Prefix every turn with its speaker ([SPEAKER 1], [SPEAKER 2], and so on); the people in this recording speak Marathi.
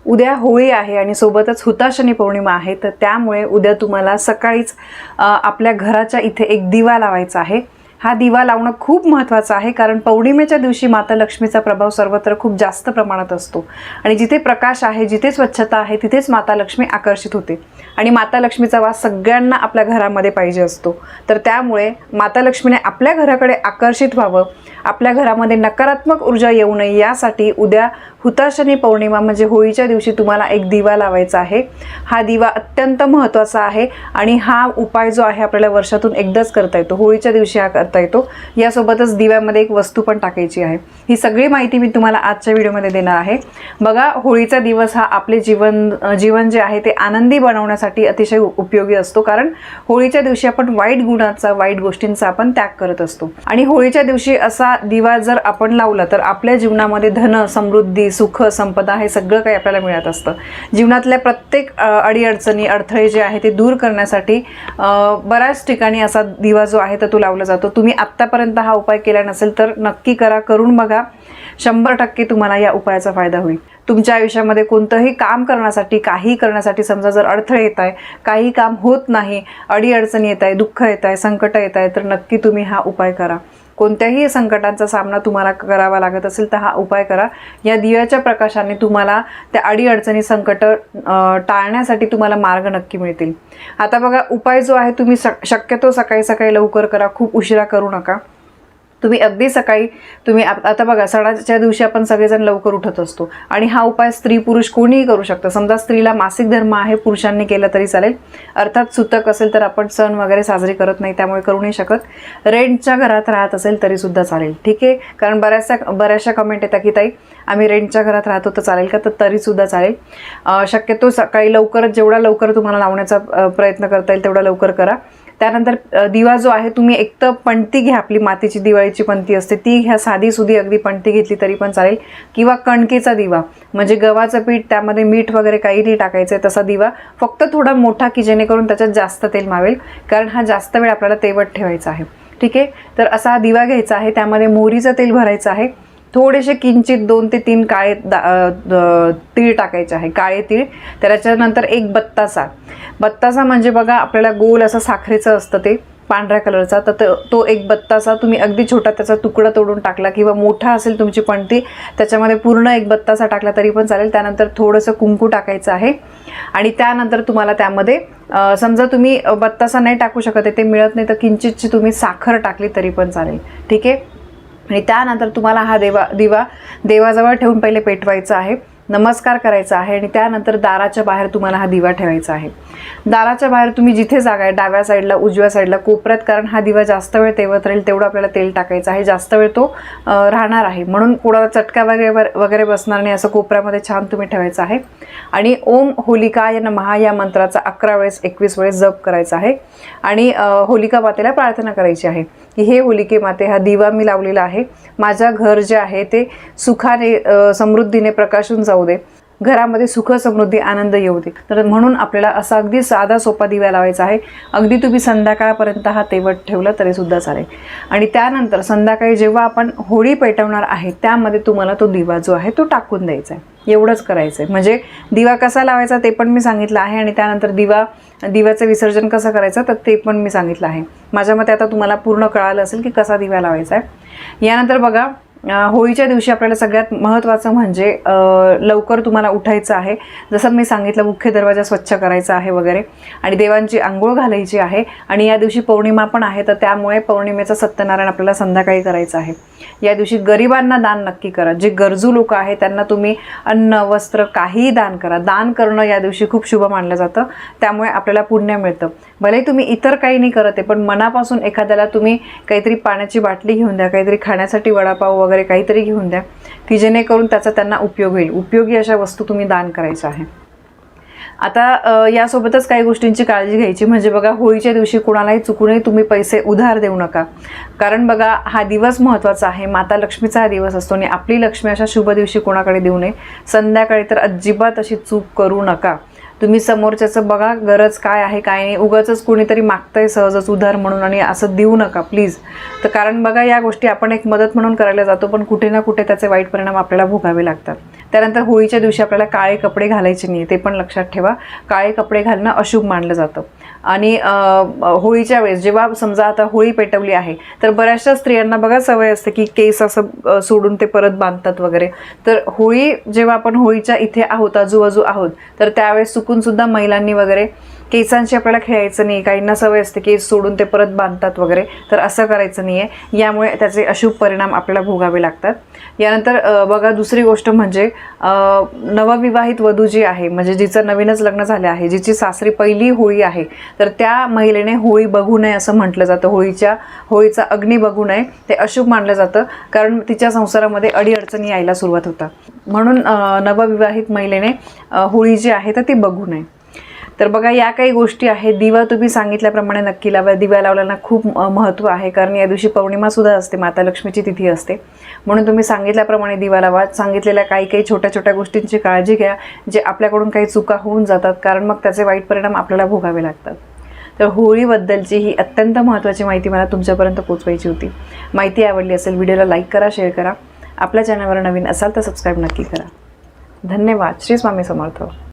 [SPEAKER 1] उद्या होळी आहे आणि सोबतच हुताशनी पौर्णिमा आहे, तर त्यामुळे उद्या तुम्हाला सकाळीच आपल्या घराच्या इथे एक दिवा लावायचा आहे। हा दिवा लावणं खूप महत्त्वाचं आहे, कारण पौर्णिमेच्या दिवशी माता लक्ष्मीचा प्रभाव सर्वत्र खूप जास्त प्रमाणात असतो आणि जिथे प्रकाश आहे, जिथे स्वच्छता आहे, तिथेच माता लक्ष्मी आकर्षित होते आणि माता लक्ष्मीचा वास सगळ्यांना आपल्या घरामध्ये पाहिजे असतो। तर त्यामुळे माता लक्ष्मीने आपल्या घराकडे आकर्षित व्हावं, आपल्या घरामध्ये नकारात्मक ऊर्जा येऊ नये, यासाठी उद्या हुताशनी पौर्णिमा म्हणजे होळीच्या दिवशी तुम्हाला एक दिवा लावायचा आहे। हा दिवा अत्यंत महत्त्वाचा आहे आणि हा उपाय जो आहे आपल्याला वर्षातून एकदाच करता येतो, होळीच्या दिवशी हा करता येतो। यासोबतच दिव्यामध्ये एक वस्तू पण टाकायची आहे। ही सगळी माहिती मी तुम्हाला आजच्या व्हिडिओमध्ये देणार आहे। बघा, होळीचा दिवस हा आपले जीवन जे आहे ते आनंदी बनवण्यासाठी अतिशय उपयोगी असतो, कारण होळीच्या दिवशी आपण वाईट गुणांचा, वाईट गोष्टींचा आपण त्याग करत असतो आणि होळीच्या दिवशी असा दिवा जर आपण लावला तर आपल्या जीवनामध्ये धन, समृद्धी, सुख, संपदा हे सगळं काही आपल्याला मिळत असतं। जीवनातल्या प्रत्येक अडीअडचणी, अडथळे जे आहे ते दूर करण्यासाठी बऱ्याच ठिकाणी असा दिवा जो आहे तो लावला जातो। तुम्ही आत्तापर्यंत हा उपाय केला नसेल तर नक्की करा, करून बघा, 100% तुम्हाला या उपायाचा फायदा होईल। तुमच्या आयुष्यामध्ये कोणतंही काम करण्यासाठी, काही करण्यासाठी समजा जर अडथळे येत आहे, काही काम होत नाही, अडीअडचणी येत आहे, दुःख येत आहे, संकट येत आहे, तर नक्की तुम्ही हा उपाय करा। कोणत्याही संकटांचा सामना तुम्हाला करावा लागत असेल तर हा उपाय करा। या दिव्याच्या प्रकाशाने तुम्हाला त्या अडीअडचणी, संकट टाळण्यासाठी तुम्हाला मार्ग नक्की मिळतील। आता बघा, उपाय जो आहे तुम्ही शक्यतो सकाळी सकाळी लवकर करा, खूप उशिरा करू नका। तुम्ही अगदी सकाळी आता बघा, सणाच्या दिवशी आपण सगळेजण लवकर उठत असतो आणि हा उपाय स्त्री पुरुष कोणीही करू शकतं। समजा स्त्रीला मासिक धर्म आहे, पुरुषांनी केला तरी चालेल, अर्थात सुतक असेल तर आपण सण वगैरे साजरे करत नाही त्यामुळे करू नाही शकत। रेंटच्या घरात राहत असेल तरी सुद्धा चालेल, ठीक आहे, कारण बऱ्याचशा कमेंट येतात की ताई आम्ही रेंटच्या घरात राहतो तर चालेल का, तर तरी सुद्धा चालेल। शक्यतो सकाळी लवकरच, जेवढा लवकर तुम्हाला लावण्याचा प्रयत्न करता येईल तेवढा लवकर करा। त्यानंतर दिवा जो आहे तुम्ही एक तर पणती घ्या, आपली मातीची दिवाळीची पणती असते ती घ्या, साधी सुधी अगदी पणती घेतली तरी पण चालेल, किंवा कणकेचा दिवा म्हणजे गव्हाचं पीठ, त्यामध्ये मीठ वगैरे काही नाही टाकायचं आहे तसा दिवा, फक्त थोडा मोठा की जेणेकरून त्याच्यात जास्त तेल मावेल, कारण हा जास्त वेळ आपल्याला तेवत ठेवायचा आहे, ठीक आहे। तर असा दिवा घ्यायचा आहे, त्यामध्ये मोहरीचं तेल भरायचं आहे, थोडेसे किंचित 2 ते 3 काळे तीळ टाकायचे आहे, काळे तीळ। त्याच्यानंतर एक बत्तासा म्हणजे बघा आपल्याला गोल असं साखरेचं असतं ते पांढऱ्या कलरचा, तर तो एक बत्तासा तुम्ही अगदी छोटा त्याचा तुकडा तोडून टाकला, किंवा मोठा असेल तुमची पणती त्याच्यामध्ये पूर्ण एक बत्तासा टाकला तरी पण चालेल। त्यानंतर थोडंसं कुंकू टाकायचं आहे आणि त्यानंतर तुम्हाला त्यामध्ये समजा तुम्ही बत्तासा नाही टाकू शकत, ते मिळत नाही तर किंचितची तुम्ही साखर टाकली तरी पण चालेल, ठीक आहे। आणि त्यानंतर तुम्हाला हा दिवा देवाजवळ ठेवून पहिले पेटवायचा आहे, नमस्कार करायचा आहे आणि त्यानंतर दाराच्या बाहेर तुम्हाला हा दिवा ठेवायचा आहे। दाराच्या बाहेर तुम्ही जिथे जागा आहे, डाव्या साईडला, उजव्या साईडला, कोपऱ्यात, कारण हा दिवा जास्त वेळ तेवत राहील तेवढं आपल्याला तेल टाकायचं आहे, जास्त वेळ तो राहणार आहे, म्हणून कोणाला चटका वगैरे बसणार नाही, असं कोपऱ्यामध्ये छान तुम्ही ठेवायचं आहे। आणि ओम होलिकाय नमः या मंत्राचा 11 वेळेस 21 वेळेस जप करायचा आहे आणि होलिका मातेला प्रार्थना करायची आहे की हे होलिके माते, हा दिवा मी लावलेला आहे, माझं घर जे आहे ते सुखाने, समृद्धीने प्रकाशून जाऊ दे, घरामध्ये सुख, समृद्धी, आनंद येऊ दे। तर म्हणून आपल्याला असा अगदी साधा सोपा दिवा लावायचा आहे। अगदी तुम्ही संध्याकाळपर्यंत हा तेवत ठेवला तरी सुद्धा चालेल आणि त्यानंतर संध्याकाळी जेव्हा आपण होळी पेटवणार आहे त्यामध्ये तुम्हाला तो दिवा जो आहे तो टाकून द्यायचा आहे, एवढंच करायचं आहे। म्हणजे दिवा कसा लावायचा ते पण मी सांगितलं आहे आणि त्यानंतर दिव्याचं विसर्जन कसं करायचं तर ते पण मी सांगितलं आहे। माझ्या मते आता तुम्हाला पूर्ण कळालं असेल की कसा दिवा लावायचा आहे। यानंतर बघा, होळीच्या दिवशी आपल्याला सगळ्यात महत्त्वाचं म्हणजे लवकर तुम्हाला उठायचं आहे, जसं मी सांगितलं, मुख्य दरवाजा स्वच्छ करायचा आहे वगैरे, आणि देवांची आंघोळ घालायची आहे। आणि या दिवशी पौर्णिमा पण आहे, तर त्यामुळे पौर्णिमेचं सत्यनारायण आपल्याला संध्याकाळी करायचं आहे। या दिवशी गरिबांना दान नक्की करा, जे गरजू लोक आहेत त्यांना तुम्ही अन्न, वस्त्र काहीही दान करा। दान करणं या दिवशी खूप शुभ मानलं जातं, त्यामुळे आपल्याला पुण्य मिळतं। भले तुम्ही इतर काही नाही करत आहे, पण मनापासून एखाद्याला तुम्ही काहीतरी पाण्याची बाटली घेऊन द्या, काहीतरी खाण्यासाठी वडापाव वगैरे काहीतरी घेऊन द्या, की जेणेकरून त्याचा त्यांना उपयोग होईल। उपयोगी अशा वस्तू तुम्ही दान करायच्या आहे। आता यासोबतच काही गोष्टींची काळजी घ्यायची, म्हणजे बघा, होळीच्या दिवशी कोणालाही चुकूनही तुम्ही पैसे उधार देऊ नका, कारण बघा हा दिवस महत्त्वाचा आहे, माता लक्ष्मीचा हा दिवस असतो आणि आपली लक्ष्मी अशा शुभ दिवशी कोणाकडे देऊ नये। संध्याकाळी तर अजिबात अशी चूक करू नका। तुम्ही समोरच्याचं बघा गरज काय आहे काय नाही, उगाचच कोणीतरी मागतंय सहजच उधार म्हणून आणि असं देऊ नका प्लीज। तर कारण बघा, या गोष्टी आपण एक मदत म्हणून करायला जातो, पण कुठे ना कुठे त्याचे वाईट परिणाम आपल्याला भोगावे लागतात। त्यानंतर होळीच्या दिवशी आपल्याला काळे कपडे घालायचे नाही, ते पण लक्षात ठेवा. काळे कपडे घालणं अशुभ मानलं जातं. आणि होळीच्या वेळेस जेव्हा समजा आता होळी पेटवली आहे तर बऱ्याचशा स्त्रियांना बघा सवय असते की केस असं सोडून ते परत बांधतात वगैरे. तर होळी जेव्हा आपण होळीच्या इथे आहोत, आजूबाजू आहोत, तर त्यावेळेस चुकून सुद्धा महिलांनी वगैरे केसांची आपल्याला खेळायचं नाही. काहींना सवय असते केस सोडून ते परत बांधतात वगैरे, तर असं करायचं नाही आहे. यामुळे त्याचे अशुभ परिणाम आपल्याला भोगावे लागतात. यानंतर बघा दुसरी गोष्ट म्हणजे नवविवाहित वधू जी आहे, म्हणजे जिचं नवीनच लग्न झाले आहे, जिची सासरी पहिली होळी आहे, तर त्या महिलेने होळी बघू नये असं म्हटलं जातं. होळीचा अग्नी बघू नये, ते अशुभ मानलं जातं, कारण तिच्या संसारामध्ये अडीअडचणी यायला सुरुवात होतात. म्हणून नवविवाहित महिलेने होळी जी आहे तर ती बघू नये. तर बघा या काही गोष्टी आहेत. दिवा तुम्ही सांगितल्याप्रमाणे नक्की लावा. दिवा लावल्यानं खूप महत्त्व आहे, कारण या दिवशी पौर्णिमासुद्धा असते, माता लक्ष्मीची तिथी असते. म्हणून तुम्ही सांगितल्याप्रमाणे दिवा लावा. सांगितलेल्या काही छोट्या छोट्या गोष्टींची काळजी घ्या, जे आपल्याकडून काही चुका होऊन जातात, कारण मग त्याचे वाईट परिणाम आपल्याला भोगावे लागतात. तर होळीबद्दलची ही अत्यंत महत्त्वाची माहिती मला तुमच्यापर्यंत पोचवायची होती. माहिती आवडली असेल व्हिडिओला लाईक करा, शेअर करा. आपल्या चॅनलवर नवीन असाल तर सबस्क्राईब नक्की करा. धन्यवाद. श्री स्वामी समर्थ.